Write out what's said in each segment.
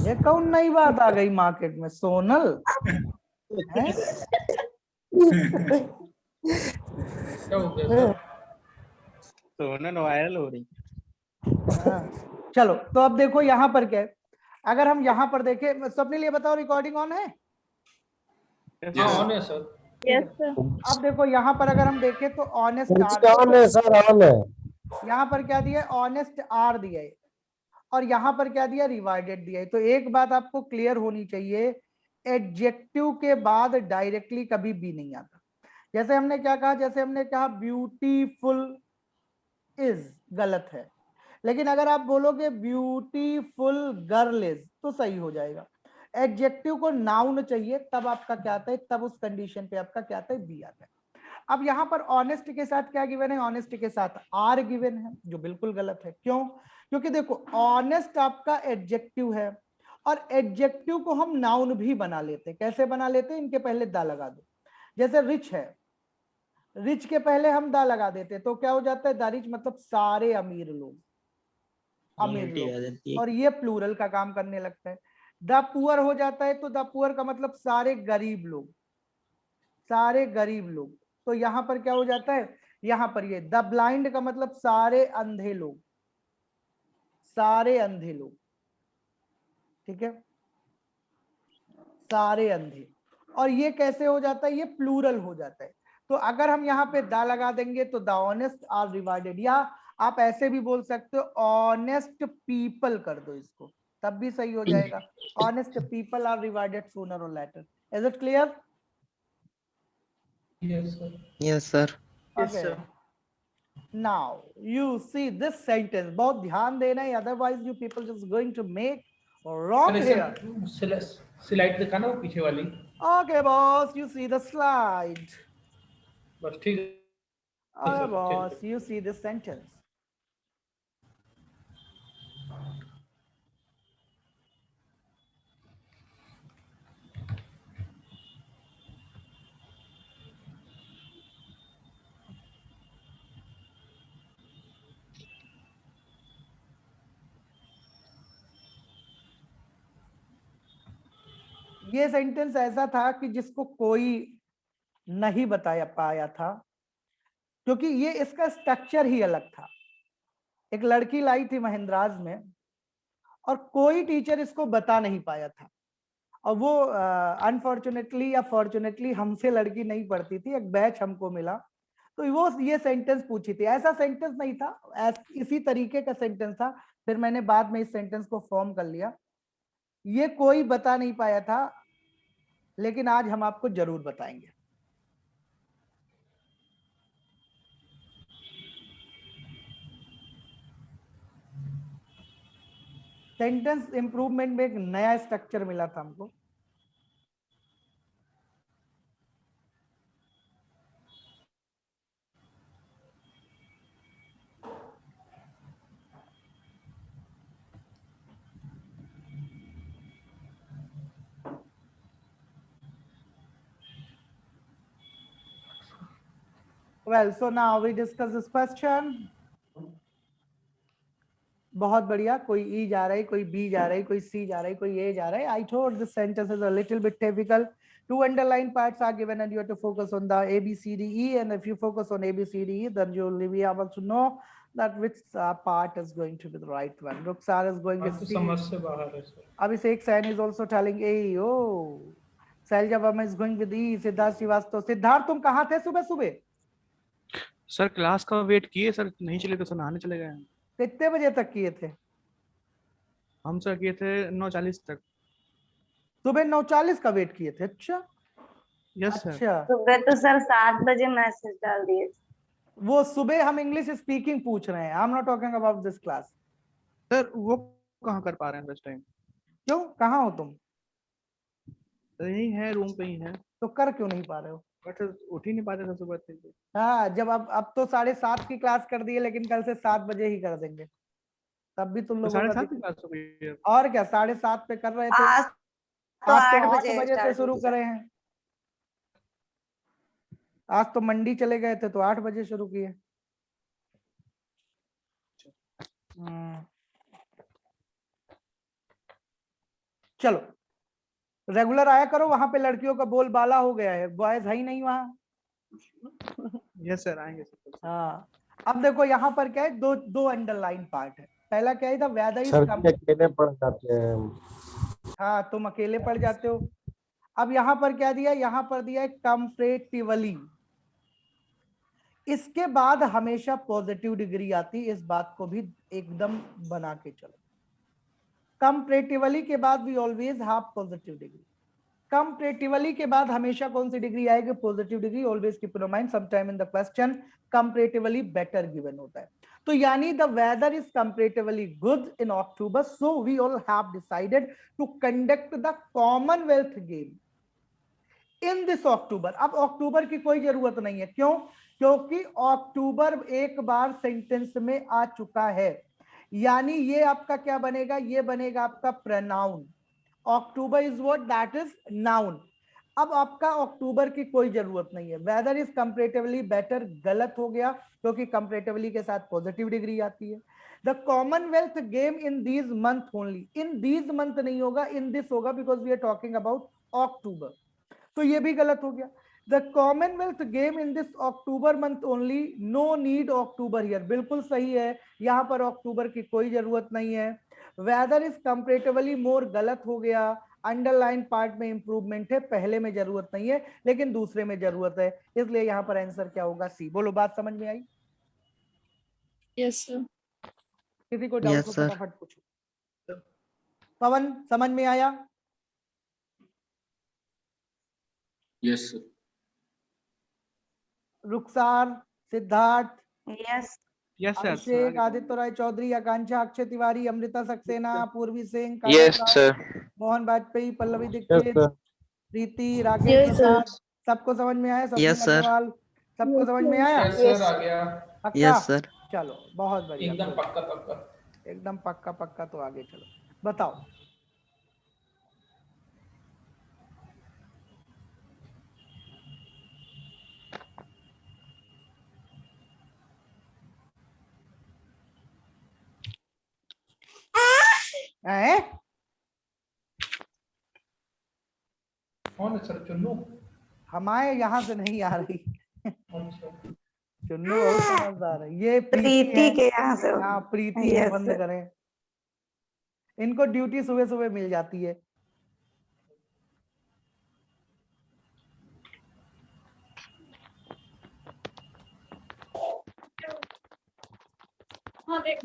ये कौन नई बात आ गई मार्केट में, सोनल है? क्या हो गया सर? सोनल वायरल हो रही। हाँ। चलो तो अब देखो यहाँ पर क्या है, अगर हम यहाँ पर देखें, सबने लिए बताओ रिकॉर्डिंग ऑन है? हाँ ऑन है सर। ठीक है। अब देखो यहाँ पर अगर हम देखें तो ऑनेस्ट ऑन है सर, ऑन है। यहाँ पर क्या दिया है, ऑनेस्ट आर दिया है, और यहाँ पर क्या दिया, रिवार्डेड दिया है। तो एक बात आपको क्लियर होनी चाहिए, एडजेक्टिव के बाद डायरेक्टली कभी भी नहीं आता। जैसे हमने क्या कहा, जैसे हमने कहा ब्यूटीफुल इज, गलत है, लेकिन अगर आप बोलोगे ब्यूटीफुल गर्ल इज तो सही हो जाएगा। एडजेक्टिव को नाउन चाहिए, तब आपका क्या आता है, तब उस कंडीशन पे आपका क्या आता है, बी आता है। अब यहाँ पर ऑनेस्ट के साथ क्या गिवन है, ऑनेस्ट के साथ आर गिवन है, जो बिल्कुल गलत है। क्यों? क्योंकि देखो ऑनेस्ट आपका एडजेक्टिव है, और एडजेक्टिव को हम नाउन भी बना लेते हैं। कैसे बना लेते हैं, इनके पहले दा लगा दो। जैसे रिच है, रिच के पहले हम दा लगा देते तो क्या हो जाता है, द रिच मतलब सारे अमीर लोग, अमीर लोग, और ये प्लूरल का काम करने लगता है। द पुअर हो जाता है तो द पुअर का मतलब सारे गरीब लोग, सारे गरीब लोग। तो यहां पर क्या हो जाता है, यहां पर ये द ब्लाइंड का मतलब सारे अंधे लोग, सारे अंधे लोग, ठीक है, सारे अंधे। और ये कैसे हो जाता है, ये प्लूरल हो जाता है। तो अगर हम यहाँ पे दा लगा देंगे तो द ऑनेस्ट आर रिवार्डेड, या आप ऐसे भी बोल सकते हो ऑनेस्ट पीपल कर दो इसको, तब भी सही हो जाएगा। Honest people are rewarded sooner और later. Is it clear? Yes sir. Yes sir. Okay. Now you see this sentence, बहुत ध्यान देना है, otherwise you people just going to make wrong अरे here. सर स्लाइड दिखाना वो पीछे वाली। Okay boss, you see the slide. बस ठीक है Okay सर, boss, चलिए। you see this sentence. ये सेंटेंस ऐसा था कि जिसको कोई नहीं बताया पाया था, क्योंकि ये इसका स्ट्रक्चर ही अलग था। एक लड़की लाई थी महिंद्राज में, और कोई टीचर इसको बता नहीं पाया था, और वो अनफॉर्चुनेटली या फॉर्चुनेटली हमसे लड़की नहीं पढ़ती थी, एक बैच हमको मिला, तो वो ये सेंटेंस पूछी थी। ऐसा सेंटेंस नहीं था, इसी तरीके का सेंटेंस था, फिर मैंने बाद में इस सेंटेंस को फॉर्म कर लिया। ये कोई बता नहीं पाया था, लेकिन आज हम आपको जरूर बताएंगे। सेंटेंस इंप्रूवमेंट में एक नया स्ट्रक्चर मिला था हमको। Well, so now we discuss this question. बहुत बढ़िया, कोई ई जा रहा है, कोई बी जा रहा है, कोई सी जा रहा है, कोई ए जा रहा है। I thought this sentence is a little bit difficult. Two underlined parts are given and you have to focus on the A, B, C, D, E, and if you focus on A, B, C, D, E, then you will be able to know that which part is going to be the right one. Ruksar is going with तो C. समझ से बाहर है sir. Abhishek Sain is also telling A. Oh, Sailja Verma is going with E. Siddharth Srivastava. Siddharth, तुम कहाँ थे सुबह सुबह? सर क्लास का वेट किए सर, नहीं चले तो सर नहाने चले गए। कितने बजे तक किए थे? हम सर किए थे 9:40 तक। सुबह 9:40 का वेट किए थे? अच्छा यस सर। अच्छा। सुबह तो सर 7 बजे मैसेज डाल दिए। वो सुबह हम इंग्लिश स्पीकिंग पूछ रहे हैं, I am not talking about this class. Sir वो कहाँ कर पा रहे हैं इस टाइम? क्यों, कहाँ हो तुम? सर यही है, रूम पे ही है। तो कर क्यों नहीं पा रहे हो? बट उठ ही नहीं पाते सर सुबह से। हाँ, जब अब तो 7:30 की क्लास कर दी है, लेकिन कल से 7 बजे ही कर देंगे, तब भी तुम तो लोगों का 7:30 की क्लास हो गई है। और क्या, 7:30 पे कर रहे थे, आज तो आज तो 8 8 बजे बजे से स्टार्ट शुरू हुई। करे हैं। आज तो मंडी चले गए थे तो 8 बजे शुरू किए। चलो रेगुलर आया करो, वहां पे लड़कियों का बोलबाला हो गया है, बॉयज है ही नहीं वहां। यस सर, आएंगे सर। हाँ, अब देखो यहाँ पर क्या है, दो दो अंडरलाइन पार्ट है। पहला क्या है, वेदर इज सर जी अकेले पढ़ जाते हैं। हाँ, तुम अकेले पढ़ जाते हो। अब यहाँ पर क्या दिया, यहाँ पर दिया है कंपैरेटिवली। इसके बाद हमेशा पॉजिटिव डिग्री आती, इस बात को भी एकदम बना के चलो। कंपैरेटिवली के बाद we always have positive degree. Comparatively के बाद हमेशा कौन सी डिग्री आएगी, positive degree. Always keep in mind, some time in the question comparatively better given होता है। तो यानी the weather is comparatively good in October, so we all have decided to conduct the Commonwealth game in this October. अब October की कोई जरूरत नहीं है, क्यों? क्योंकि अक्टूबर एक बार सेंटेंस में आ चुका है, यानी ये आपका क्या बनेगा, ये बनेगा आपका pronoun. October is what, that is noun. अब आपका अक्टूबर की कोई जरूरत नहीं है। वेदर इज कंपैरेटिवली बेटर गलत हो गया, क्योंकि कंपैरेटिवली के साथ पॉजिटिव डिग्री आती है। The Commonwealth game in these month only, in these month नहीं होगा, इन दिस होगा, because we are talking about October. तो ये भी गलत हो गया। The Commonwealth game in this October month only, no need October here, बिल्कुल सही है, यहां पर अक्टूबर की कोई जरूरत नहीं है। वेदर इज कंपैरेटिवली मोर गलत हो गया, अंडरलाइन पार्ट में इंप्रूवमेंट है, पहले में जरूरत नहीं है लेकिन दूसरे में जरूरत है, इसलिए यहां पर आंसर क्या होगा, सी। बोलो, बात समझ में आई? Yes sir. किसी को डाउट हो फटाफट पूछो। पवन, समझ में आया? Yes sir. Rukhsar, Siddharth, yes yes sir. Abhishek, Aditya Rai Chaudhary, Akanksha, Akshay Tiwari, Amrita Saxena, Purvi Singh, yes Kajal sir. Rao, Mohan Vajpayee, Pallavi yes Dikshit, sir. Preeti, Rakesh Yes, Prasad, सबको समझ में आया? Swapnil Yes, sir. अग्रवाल, सबको समझ में आया? यस सर, आ गया। पक्का? Yes sir. चलो बहुत बढ़िया, एकदम पक्का पक्का। एकदम पक्का पक्का। तो आगे चलो, बताओ। हैं? कौन है सर, चुन्नू? हमारे यहाँ से नहीं आ रही। अच्छा। चुन्नू बहुत समझदार है, ये प्रीति है। के यहाँ से हाँ, प्रीति है, यस बंद करें। इनको ड्यूटी सुबह सुबह मिल जाती है। हाँ देख।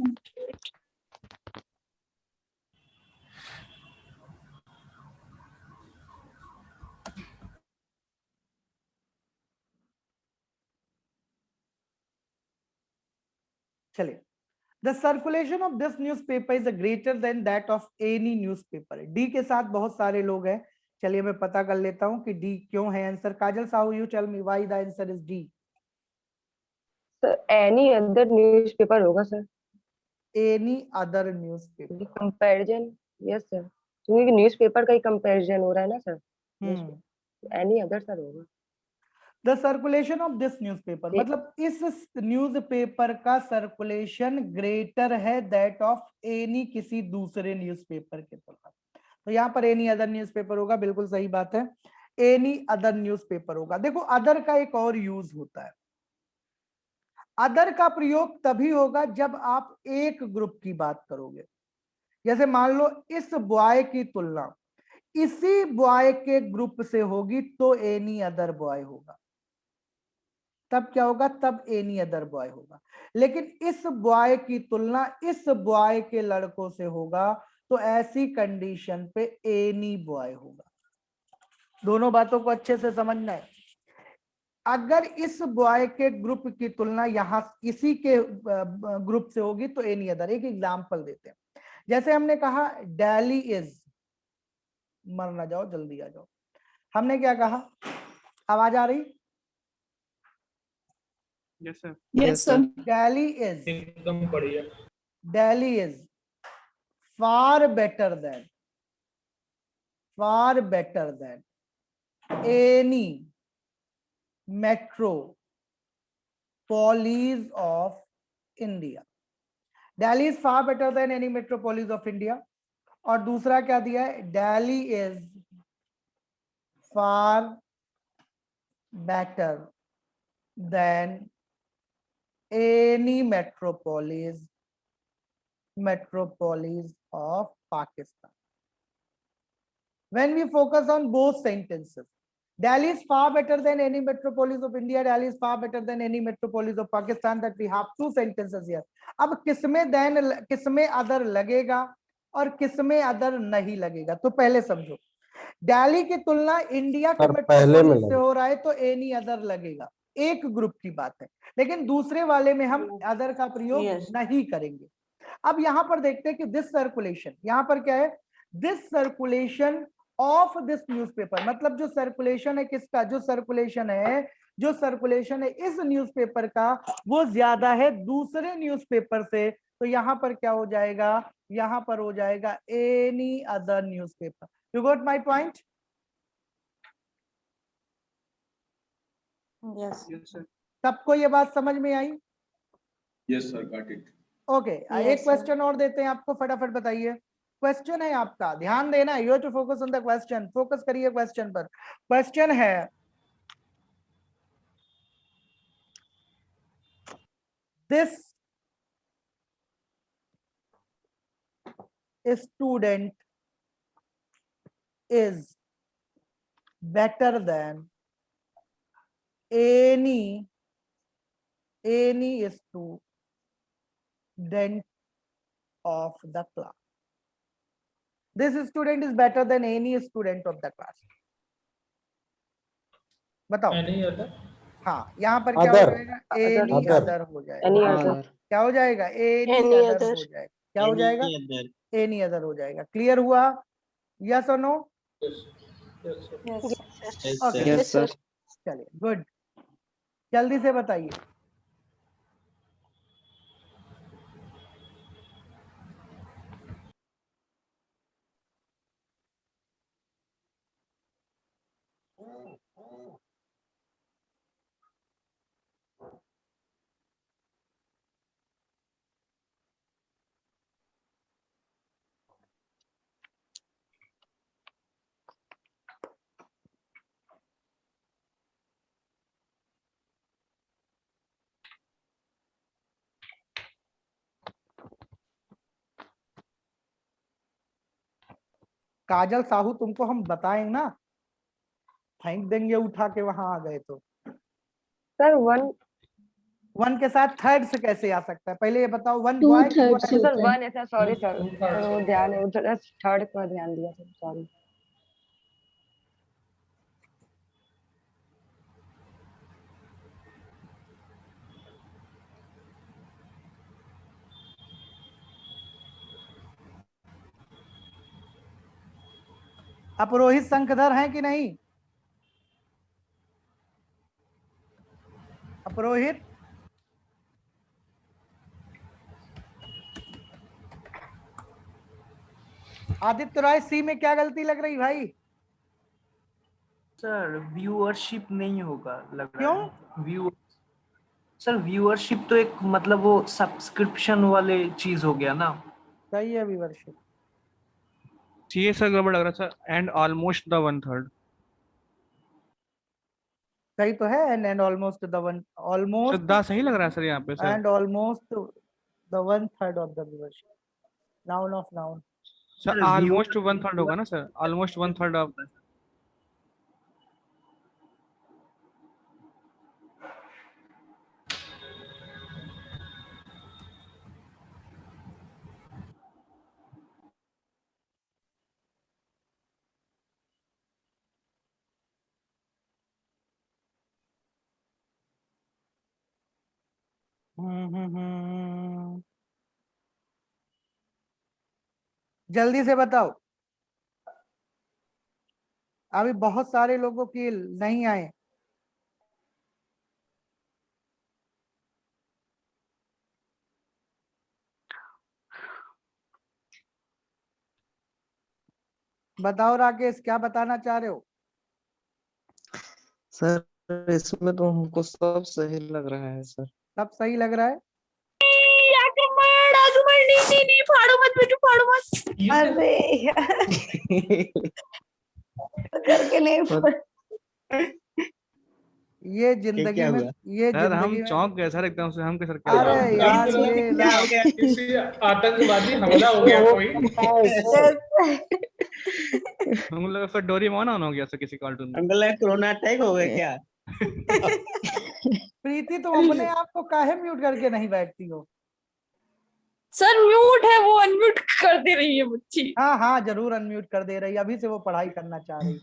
चलिए, the circulation of this newspaper is greater than that of any newspaper. D के साथ बहुत सारे लोग हैं, चलिए मैं पता कर लेता हूं कि डी क्यों है answer. Kajal Sahu, you tell me why the answer is D. Sir any other newspaper होगा sir, any other newspaper. Comparison. Yes sir, क्योंकि न्यूज़पेपर का ही कंपैरिजन हो रहा है ना सर। एनी अदर सर होगा। The circulation of this newspaper, मतलब इस न्यूज़पेपर का सर्कुलेशन ग्रेटर है दैट ऑफ एनी, किसी दूसरे न्यूज़पेपर के तुलना। तो यहाँ पर एनी अदर न्यूज़पेपर होगा, बिल्कुल सही बात है, एनी अदर न्यूज़पेपर होगा। देखो, अदर का एक और यूज होता है। अदर का प्रयोग तभी होगा जब आप एक ग्रुप की बात करोगे। जैसे मान लो इस बॉय की तुलना इसी बॉय के ग्रुप से होगी तो एनी अदर बॉय होगा। तब क्या होगा, तब एनी अदर बॉय होगा। लेकिन इस बॉय की तुलना इस बॉय के लड़कों से होगा तो ऐसी कंडीशन पे एनी बॉय होगा। दोनों बातों को अच्छे से समझना है। अगर इस बॉय के ग्रुप की तुलना यहां इसी के ग्रुप से होगी तो एनी अदर। एक एग्जांपल देते हैं, जैसे हमने कहा दिल्ली इज, मर ना जाओ, जल्दी आ जाओ। हमने क्या कहा, आवाज आ रही? Yes sir. Yes sir. Delhi is, एकदम बढ़िया। Delhi is far better than any metropolis of India. Delhi is far better than any metropolis of India. और दूसरा क्या दिया है, Delhi is far better than any metropolis of Pakistan. When we focus on both sentences, Delhi is far better than any metropolis of India, Delhi is far better than any metropolis of Pakistan, that we have two sentences here. अब किसमें then किसमें other लगेगा और किसमें other नहीं लगेगा, तो पहले समझो। दिल्ली की तुलना इंडिया के मेट्रोपोलिस से हो रहा है तो एनी अदर लगेगा, एक ग्रुप की बात है, लेकिन दूसरे वाले में हम अदर का प्रयोग नहीं करेंगे। अब यहां पर देखते हैं कि दिस सर्कुलेशन, यहां पर क्या है, this circulation of this newspaper, मतलब जो सर्कुलेशन है किसका, जो सर्कुलेशन है इस न्यूज़पेपर का वो ज्यादा है दूसरे न्यूज़पेपर से, तो यहां पर क्या हो जाएगा, यहां पर हो जाएगा any other newspaper. You got my point? Yes sir. सबको ये बात समझ में आई? Yes, sir. Got it. Okay Yes, एक sir. क्वेश्चन और देते हैं आपको, फटाफट बताइए। क्वेश्चन है आपका, ध्यान देना, you have to focus on the question, focus करिए क्वेश्चन पर। क्वेश्चन है, this student is better than any student of the class. This student is better than any student of the class. बताओ। Any other? हाँ, यहाँ पर क्या हो Other. जाएगा, एनी Other. अदर हो जाएगा। Any other? क्या हो जाएगा, एनी Any अदर other. हो जाएगा। क्या हो जाएगा, एनी अदर हो जाएगा। क्लियर हुआ? यस और no? Yes. Yes, sir. Yes okay, yes sir. चलिए गुड, जल्दी से बताइए। काजल साहू, तुमको हम बताएं ना, फेंक देंगे उठा के, वहां आ गए तो। सर वन के साथ थर्ड से कैसे आ सकता है, पहले ये बताओ। One Two by, thirds sir one है sir, sorry sir, Two thirds. वो ध्यान है उधर, थर्ड पर ध्यान दिया सर, सॉरी। अपरोहित शंखधर हैं कि नहीं? अपरोहित, आदित्य राय, सी में क्या गलती लग रही भाई? सर व्यूअरशिप नहीं होगा लग रहा क्यों? है। व्यू सर व्यूअरशिप तो एक मतलब वो सब्सक्रिप्शन वाले चीज हो गया ना। सही है व्यूअरशिप, ठीक सर, गड़बड़ लग रहा था। And almost the 1/3। सही तो है। And almost the one, almost दा सही लग रहा है सर यहाँ पे sir. And almost the 1/3 of the viewership, noun of noun. Sir almost 1/3 होगा ना सर, ऑलमोस्ट 1/3 ऑफ। जल्दी से बताओ, अभी बहुत सारे लोगों की नहीं आए। बताओ राकेश, क्या बताना चाह रहे हो? सर इसमें तो हमको सब सही लग रहा है सर। सब सही लग रहा है? नहीं फाड़ो मत बेटू, फाड़ो मत। अरे यार, करके नहीं ये जिंदगी में, ये सर हम जिंदगी में, चौंक गए सर एकदम से, हम के सर क्या अरे हुआ? यार पता नहीं ये क्या हो गया, किसी आतंकवादी हमला हो गया कोई। हम लोग फिर डोरेमोन ऑन हो गया सर किसी कार्टून में। हमको लगा कोरोना अटैक हो गया क्या? प्रीति, तुम अपने आप को काहे म्यूट करके नहीं बैठती हो? सर म्यूट है, वो अनम्यूट कर दे रही है बच्ची। हाँ हाँ जरूर अनम्यूट कर दे रही है, अभी से वो पढ़ाई करना चाह रही है।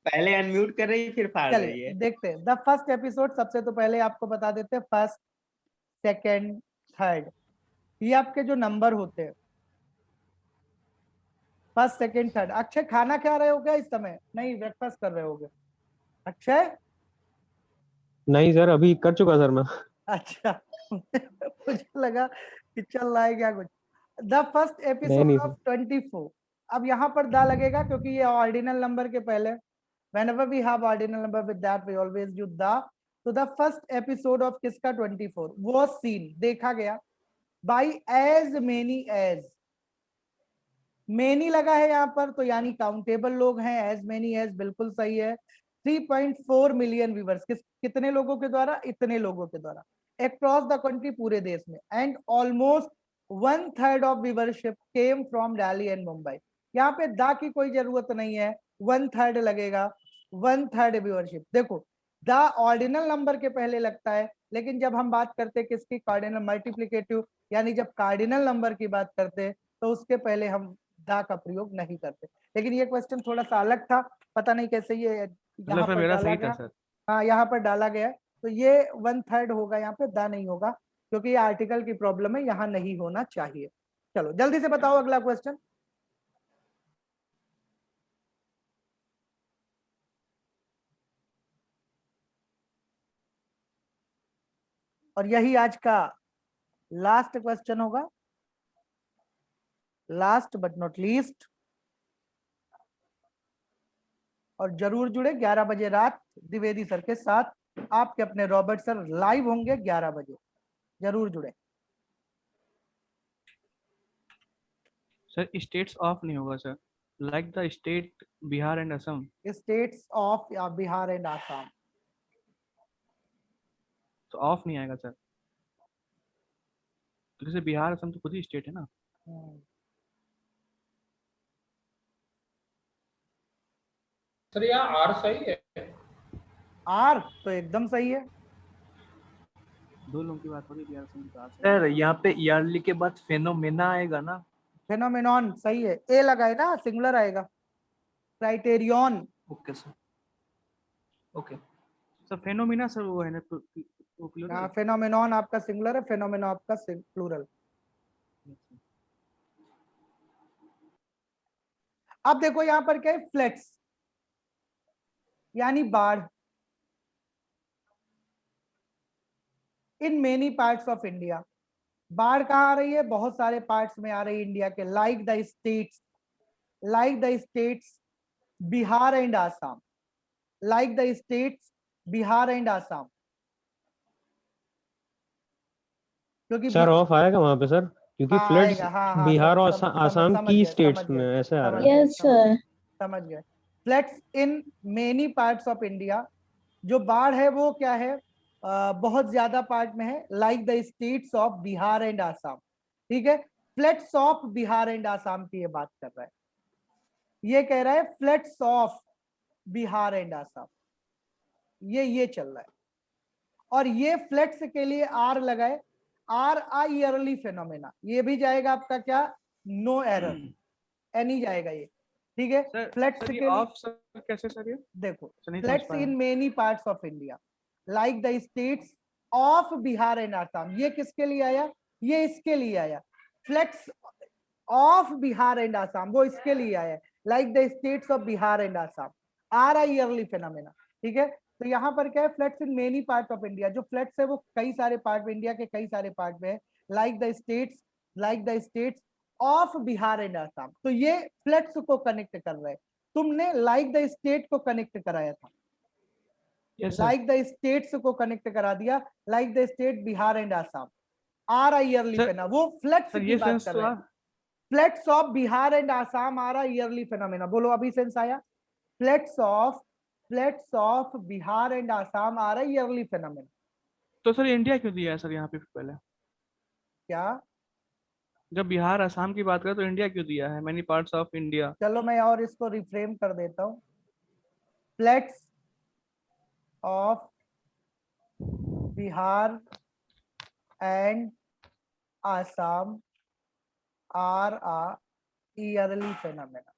पहले अनम्यूट कर रही फिर फाड़ रही चलिए है। देखते हैं द फर्स्ट एपिसोड। सबसे तो पहले आपको बता देते हैं फर्स्ट, सेकंड, थर्ड, ये आपके जो नंबर होते हैं, फर्स्ट, सेकंड, थर्ड। अक्षय खाना खा रहे हो क्या इस समय? नहीं, ब्रेकफास्ट कर रहे होगे। अक्षय? नहीं सर, अभी कर चुका सर मैं। अच्छा मुझे लगा कि चल रहा है क्या कुछ। द फर्स्ट नहीं, एपिसोड नहीं, ऑफ 24। अब यहाँ पर द लगेगा क्योंकि ये ऑर्डिनल नंबर के पहले, whenever we have ordinal number with that we always use the। तो द फर्स्ट एपिसोड ऑफ किसका? 24 was seen, देखा गया, by as many as, many लगा है यहाँ पर तो यानी काउंटेबल लोग हैं, as many as बिल्कुल सही है। 3.4 मिलियन व्यूवर्स, कितने लोगों के द्वारा? इतने लोगों के द्वारा, अक्रॉस द कंट्री, पूरे देश में। And almost 1/3 of viewership came from Delhi and Mumbai. यहाँ पे दा की कोई जरूरत नहीं है, 1/3 लगेगा, 1/3 व्यूवरशिप। देखो द ऑर्डिनल नंबर के पहले लगता है, लेकिन जब हम बात करते हैं किसकी? कार्डिनल मल्टीप्लिकेटिव, यानी जब कार्डिनल नंबर की बात करते हैं तो उसके पहले हम दा का प्रयोग नहीं करते। लेकिन ये क्वेश्चन थोड़ा सा अलग था, पता नहीं कैसे ये यहाँ पर मेरा डाला सही गया। था सर। हाँ यहाँ पर डाला गया है, तो ये 1/3 होगा, यहाँ पे दा नहीं होगा क्योंकि ये आर्टिकल की प्रॉब्लम है, यहाँ नहीं होना चाहिए। चलो जल्दी से बताओ अगला क्वेश्चन। और यही आज का लास्ट क्वेश्चन होगा, लास्ट बट नॉट लीस्ट। और जरूर जुड़े 11 बजे रात द्विवेदी सर के साथ, आपके अपने रॉबर्ट सर लाइव होंगे 11 बजे, जरूर जुड़े। सर स्टेट्स ऑफ नहीं होगा sir, like the state Bihar and Assam. States of Bihar and Assam, तो ऑफ नहीं आएगा सर, तो जैसे बिहार असम तो खुद ही स्टेट है ना। सर यहाँ आर सही है? आर तो एकदम सही है। दो लोगों की बात हो रही है, बिहार असम की बात है। सर यहाँ पे ईयरली के बाद फेनोमेना आएगा ना? फेनोमेनॉन सही है, ए लगा है ना, सिंगुलर आएगा। Criterion, okay sir, okay sir phenomena sir वो है ना, वो plural है। फेनोमेनॉन आपका सिंगुलर है, फेनोमेना आपका प्लूरल। अब देखो यहाँ पर क्या है? फ्लड्स यानी बाढ़ इन मेनी पार्ट्स ऑफ इंडिया। बाढ़ कहाँ आ रही है? बहुत सारे पार्ट्स में आ रही है इंडिया के, like the states Bihar and Assam, like the states Bihar and Assam. क्योंकि सर ऑफ आएगा वहां पे सर, क्योंकि हाँ, फ्लड्स आएगा, हाँ, बिहार और समझ आसाम समझ की गए, स्टेट्स समझ में गए, ऐसे आ समझ रहा है। गए, यस सर। समझ गए। Floods in many parts of India, जो बाढ़ है वो क्या है? बहुत ज्यादा पार्ट में है, like the states of Bihar and Assam. ठीक है, floods of Bihar and Assam की ये बात कर रहा है, ये कह रहा है floods of Bihar and Assam, ये चल रहा है। और ये फ्लड्स के लिए आर लगाए, आर आ ईयरली फेनोमेना, ये भी जाएगा आपका क्या? नो एरर, एनी जाएगा ये। ठीक है, सर फ्लड्स सर के ये लिए ऑफ सर कैसे सर ये? देखो, सर नहीं समझ फ्लड्स पाया। इन many parts of India like the states of Bihar and Assam, ये किसके लिए आया? ये इसके लिए आया। Floods of Bihar and Assam वो इसके लिए आया, like the states of Bihar and Assam, are I yearly phenomena. ठीक है, तो यहाँ पर क्या है? Floods in many part of India, जो फ्लड्स है वो कई सारे पार्ट में, इंडिया के कई सारे पार्ट में है, like the states of Bihar and Assam. तो ये फ्लड्स को कनेक्ट कर रहे हैं, तुमने लाइक द स्टेट को कनेक्ट कराया था, Yes, sir. Like the states को कनेक्ट करा दिया, like the state Bihar and Assam. Are I early sir- फेना, वो फ्लड्स सर की ये बात सेंस कर तो रहे हैं। Floods of Bihar and Assam are I yearly phenomena, बोलो अभी सेंस आया? Floods of Bihar and Assam are I yearly phenomena. तो सर इंडिया क्यों दिया है सर यहाँ पे पहले? क्या? जब बिहार असम की बात करें तो इंडिया क्यों दिया है? Many parts of India. चलो मैं और इसको रिफ्रेम कर देता हूँ। Floods of Bihar and Assam are a yearly phenomena,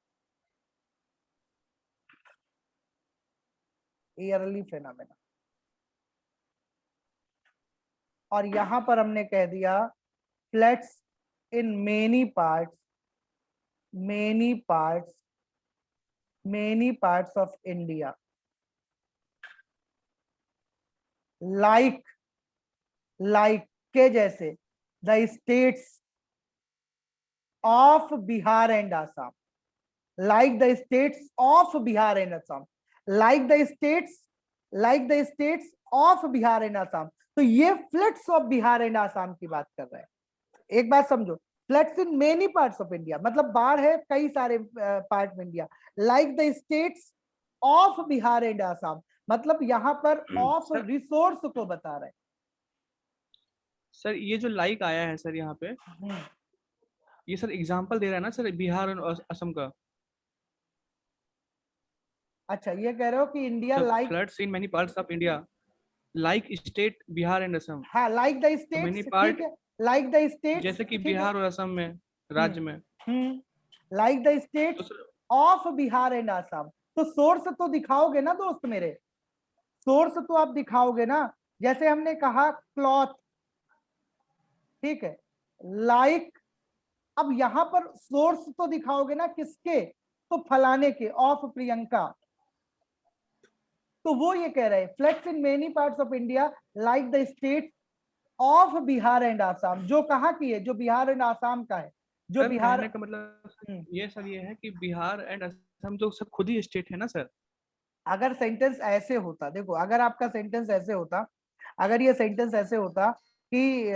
yearly phenomena. और यहां पर हमने कह दिया floods in many parts of India like के जैसे the states of Bihar and Assam, like the states of Bihar and Assam, like the states of Bihar and Assam। तो ये floods of Bihar and Assam की बात कर रहे हैं। एक बात समझो, floods in many parts of India मतलब बाढ़ है कई सारे पार्ट में India, like the states of Bihar and Assam मतलब यहाँ पर ऑफ रिसोर्स को बता रहे हैं। सर ये जो लाइक आया है सर यहाँ पे, ये सर एग्जांपल दे रहा है ना सर बिहार और असम का। अच्छा ये कह रहे हो कि India like floods in many parts of India like state Bihar and Assam. हाँ like the many states, part ठीक है, लाइक द स्टेट्स जैसे कि बिहार और असम में राज्य में। Like the states of Bihar and Assam. तो सोर्स तो दिखाओगे ना दोस्त मेरे, सोर्स तो आप दिखाओगे ना। जैसे हमने कहा क्लॉथ, ठीक है, लाइक अब यहां पर सोर्स तो दिखाओगे ना किसके, तो फलाने के, ऑफ प्रियंका। तो वो ये कह रहे हैं floods in many parts of India like the state of Bihar and Assam, जो कहाँ की है, जो बिहार एंड आसाम का है, जो सर बिहार कहने का मतलब ये सर ये है कि बिहार एंड असम तो सब खुद ही स्टेट है ना सर। अगर सेंटेंस ऐसे होता, देखो अगर आपका सेंटेंस ऐसे होता, अगर ये सेंटेंस ऐसे होता कि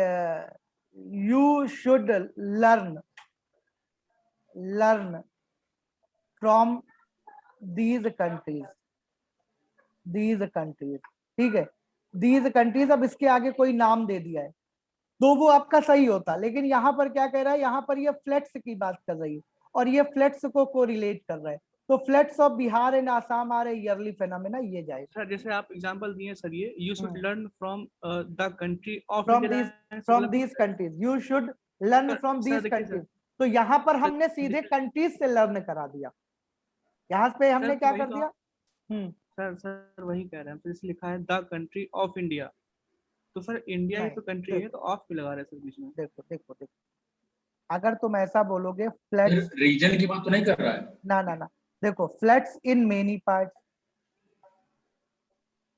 you should learn from these countries, ठीक है, दीज कंट्रीज, अब इसके आगे कोई नाम दे दिया है तो वो आपका सही होता। लेकिन यहाँ पर क्या कह रहा है, यहाँ पर ये फ्लड्स की बात कर रही है और ये फ्लड्स को कोरिलेट कर रहा है। तो floods of Bihar and Assam are yearly phenomena, ये जाए सर जैसे आप एग्जांपल दिए सर, ये you should learn from the country of from these countries, you should learn from these countries. तो यहाँ पर हमने सीधे कंट्रीज से लर्न करा दिया, यहाँ पे हमने क्या कर दिया। सर वही कह रहे हैं, तो इसलिए लिखा है द कंट्री ऑफ इंडिया। तो सर इंडिया ही तो कंट्री है, तो ऑफ भी लगा रहे सर बीच में। देखो अगर तुम ऐसा बोलोगे फ्लड्स, रीजन की बात तो नहीं कर रहा है ना, देखो फ्लड्स इन मेनी पार्ट्स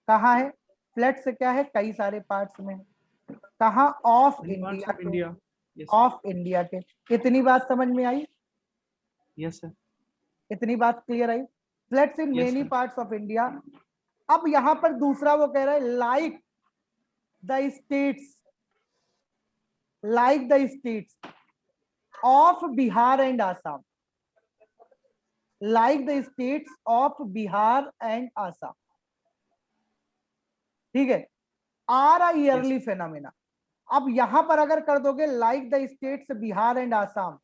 कहाँ है, फ्लड्स क्या है, कई सारे पार्ट्स में, कहाँ, ऑफ इंडिया, ऑफ इंडिया के। इतनी बात समझ में आई? Yes sir. इतनी बात clear I? Floods in many parts of India. अब यहां पर दूसरा वो कह रहा है like the states of Bihar and Assam, like the states of Bihar and Assam, ठीक है, आर आ ईयरली फेनोमेना। अब यहां पर अगर कर दोगे like the states Bihar and Assam,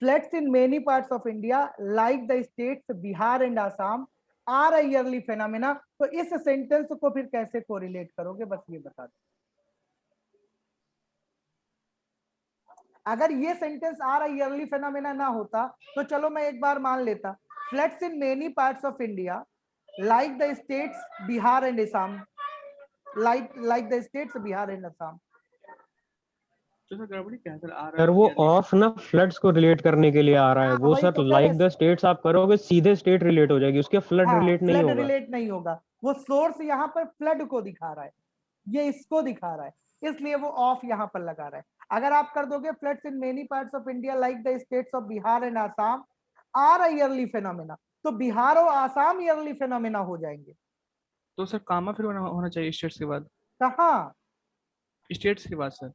floods in many parts of India like the states Bihar and Assam are a yearly phenomena, तो इस सेंटेंस को फिर कैसे कोरिलेट करोगे, बस ये बता दो। अगर ये sentence are a yearly phenomena ना होता तो चलो मैं एक बार मान लेता, floods in many parts of India like the states Bihar and Assam, like the states Bihar and Assam. Sir वो ऑफ ना फ्लड्स को रिलेट करने के लिए आ रहा है, वो वही सर तो कह लाइक रहे द स्टेट्स आप करोगे सीधे स्टेट रिलेट हो जाएगी, उसके फ्लड रिलेट नहीं होगा। रिलेट नहीं होगा, वो सोर्स यहाँ पर फ्लड को दिखा रहा है, ये इसको दिखा रहा है, इसलिए वो ऑफ यहाँ पर लगा रहा है। अगर आप कर दोगे floods in many parts of India like the states of Bihar and Assam are a yearly phenomena, तो बिहार और आसाम ईयरली फेनोमेना हो जाएंगे। तो सर कामा फिर होना चाहिए स्टेट्स के बाद। कहाँ? स्टेट्स के बाद sir.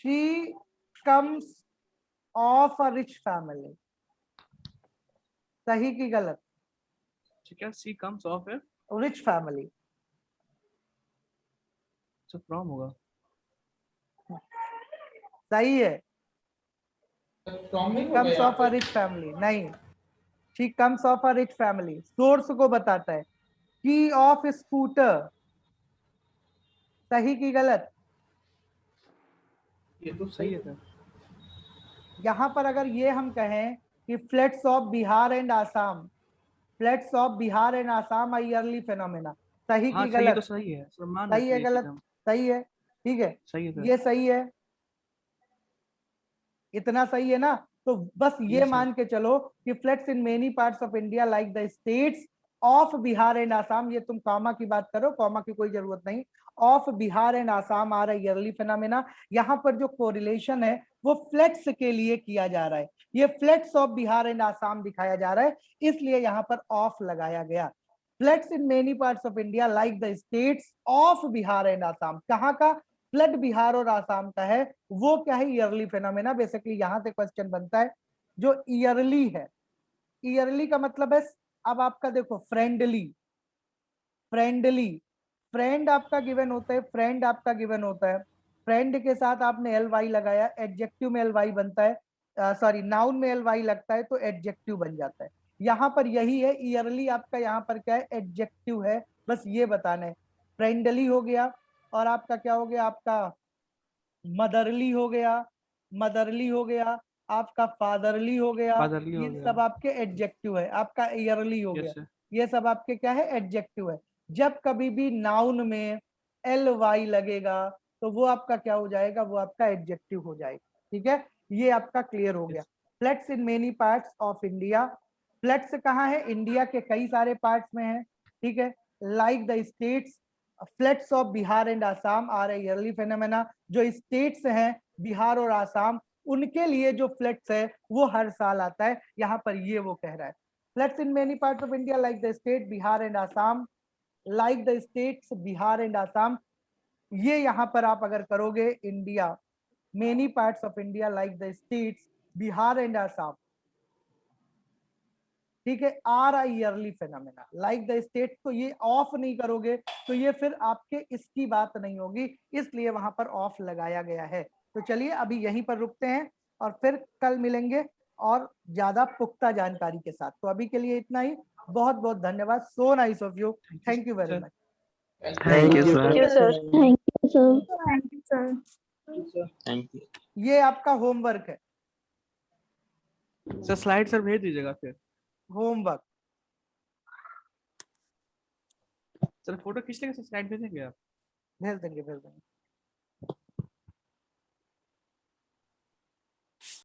She comes of a rich family, सही की गलत? ठीक है, सी कम्स ऑफ है, रिच फैमिली, तो फ्रॉम होगा। सही है। फ्रॉम नहीं होगा कम्स यहाँ ऑफ अ पे? रिच फैमिली नहीं, she comes of a rich family source को बताता है। की ऑफ स्कूटर, सही की गलत? ये तो सही है सर। यहां पर अगर ये हम कहें कि floods of Bihar and Assam, floods of Bihar and Assam are yearly phenomena, सही हाँ की सही है, तो गलत? सही है सर, मान सही है लेते हैं ये चीज़ गलत? हम। सही है, ठीक है, सही है सर। ये सही है, इतना सही है ना? तो बस ये Yes, sir. मान के चलो कि floods in many parts of India like the states of Bihar and Assam, ये तुम कॉमा की बात करो, कॉमा की कोई जरूरत नहीं, of Bihar and Assam are yearly phenomena. यहाँ पर जो कोरिलेशन है वो फ्लड्स के लिए किया जा रहा है, ये floods of Bihar and Assam दिखाया जा रहा है, इसलिए यहाँ पर ऑफ लगाया गया। Floods in many parts of India like the states of Bihar and Assam, कहाँ का? फ्लड बिहार और आसाम का है, वो क्या है? Yearly phenomena. बेसिकली यहां से क्वेश्चन बनता है जो ईयरली है, ईयरली का मतलब है, अब आपका देखो फ्रेंडली, फ्रेंडली, फ्रेंड आपका गिवन होता है, फ्रेंड आपका गिवन होता है, फ्रेंड के साथ आपने एल वाई लगाया, एडजेक्टिव में एल वाई बनता है, सॉरी नाउन में एल वाई लगता है तो एडजेक्टिव बन जाता है। यहाँ पर यही है, ईयरली आपका यहाँ पर क्या है? एडजेक्टिव है, बस ये बताना है। फ्रेंडली हो गया, और आपका क्या हो गया? आपका मदरली हो गया, मदरली हो गया, आपका फादरली हो गया, फादरली हो ये गया। सब आपके एडजेक्टिव है। आपका ईयरली हो गया, यस सर। ये सब आपके क्या है? एडजेक्टिव है। जब कभी भी नाउन में एल वाई लगेगा तो वो आपका क्या हो जाएगा? वो आपका एडजेक्टिव हो जाएगा, ठीक है? ये आपका क्लियर हो गया। Floods in many parts of India, floods कहाँ है? इंडिया के कई सारे पार्ट्स में है, ठीक है? Like the states, floods of Bihar and Assam are a yearly phenomena, जो स्टेट्स हैं बिहार और आसाम, उनके लिए जो फ्लड्स है वो हर साल आता है, यहाँ पर ये वो कह रहा है। Floods in many parts of India like the state Bihar and Assam, like the states Bihar and Assam, ये यहाँ पर आप अगर करोगे India, many parts of India like the states Bihar and Assam, ठीक है, are I yearly phenomena like the state, तो ये ऑफ नहीं करोगे तो ये फिर आपके इसकी बात नहीं होगी, इसलिए वहां पर ऑफ लगाया गया है। तो चलिए अभी यहीं पर रुकते हैं और फिर कल मिलेंगे और ज्यादा पुख्ता जानकारी के साथ। तो अभी के लिए इतना ही, बहुत बहुत धन्यवाद, so nice of you, thank you very much. Thank you Thank you, sir. sir. Thank you sir. Thank you. ये आपका होमवर्क है, सर स्लाइड सर भेज दीजिएगा फिर। होमवर्क। सर फोटो खींच लेंगे, सर स्लाइड भेजेंगे आप? भेज देंगे, भेज देंगे।